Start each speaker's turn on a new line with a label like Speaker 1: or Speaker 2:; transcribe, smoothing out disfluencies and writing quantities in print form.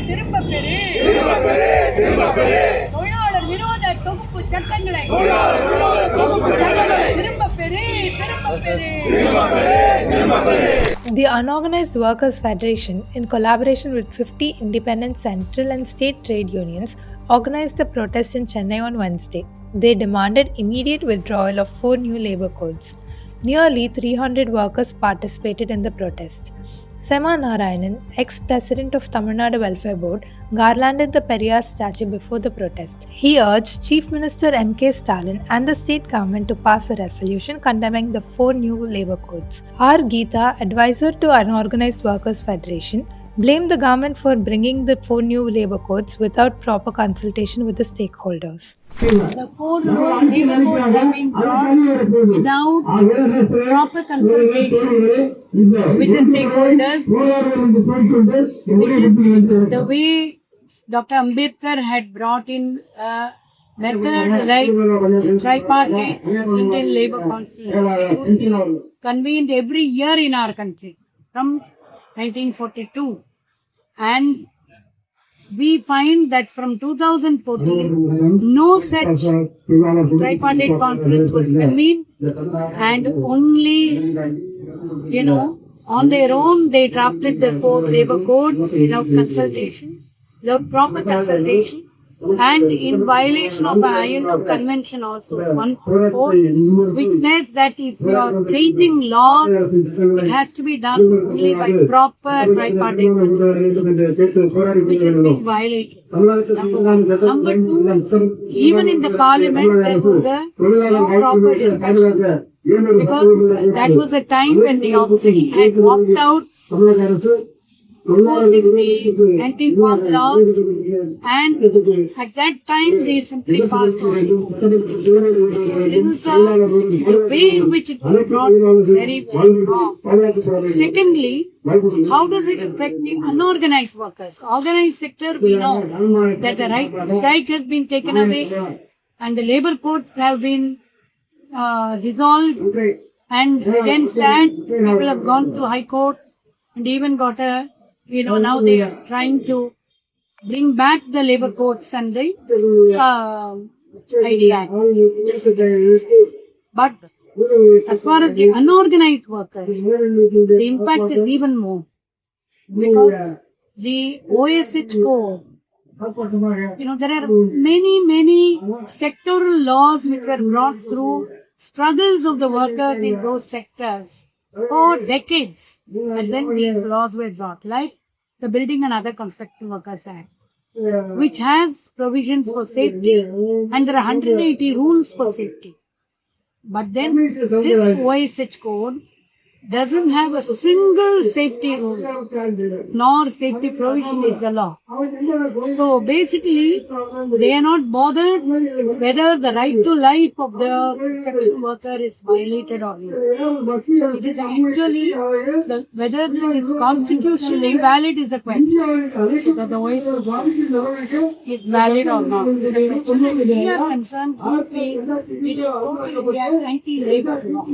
Speaker 1: திரும்பப் பெறு தொழிலாளர் விரோத தொகுப்பு சட்டங்களை திரும்பப் பெறு
Speaker 2: The Unorganized Workers Federation, in collaboration with 50 independent central and state trade unions, organized a protest in Chennai on Wednesday. They demanded immediate withdrawal of 4 new labor codes. Nearly 300 workers participated in the protest. Sema Narayanan, ex-president of Tamil Nadu Welfare Board, garlanded the Periyar statue before the protest. He urged Chief Minister M.K. Stalin and the state government to pass a resolution condemning the 4 new labor codes. R. Geeta, advisor to Unorganized Workers Federation, blamed the government for bringing the 4 new labor codes without proper consultation with the stakeholders.
Speaker 1: The 4 labor codes have been brought without proper consultation with the stakeholders, which is the way Dr. Ambedkar had brought in a method like tripartite Indian Labour Council convened every year in our country from 1942, and we find that from 2014 no such tripartite conference was convened, and only on their own they drafted the 4 labor codes without consultation, without proper consultation, and in violation of the ILO convention also, one code which says that if you are changing laws, it has to be done only by proper tripartite consultation, which has been violated. Number 1. Number 2, even in the parliament there was no proper discussion, because that was a time when the opposition had walked out opposing the anti-farm laws, and at that time they simply passed on. This is the way in which it was brought was very, very wrong. Secondly, how does it affect the unorganized workers? Organized sector, we know that the right to strike has been taken away, and the labor codes have been dissolved, and against that people have gone to High Court and even got a now they are trying to bring back the labor codes and the idea. But as far as the unorganized workers, the impact is even more, because the OSH code, there are many sectoral laws which were brought through struggles of the workers in those sectors for decades, and then these laws were brought, like the Building and Other Construction Workers Act, which has provisions for safety, and there are 180 rules for safety. But then this OSH code doesn't have a single safety rule, nor safety provision in the law. So basically, they are not bothered whether the right to life of the worker is violated or not. So it is actually whether it is constitutionally valid is a question, that the OSH is valid or not. We are concerned, it is anti-labor law.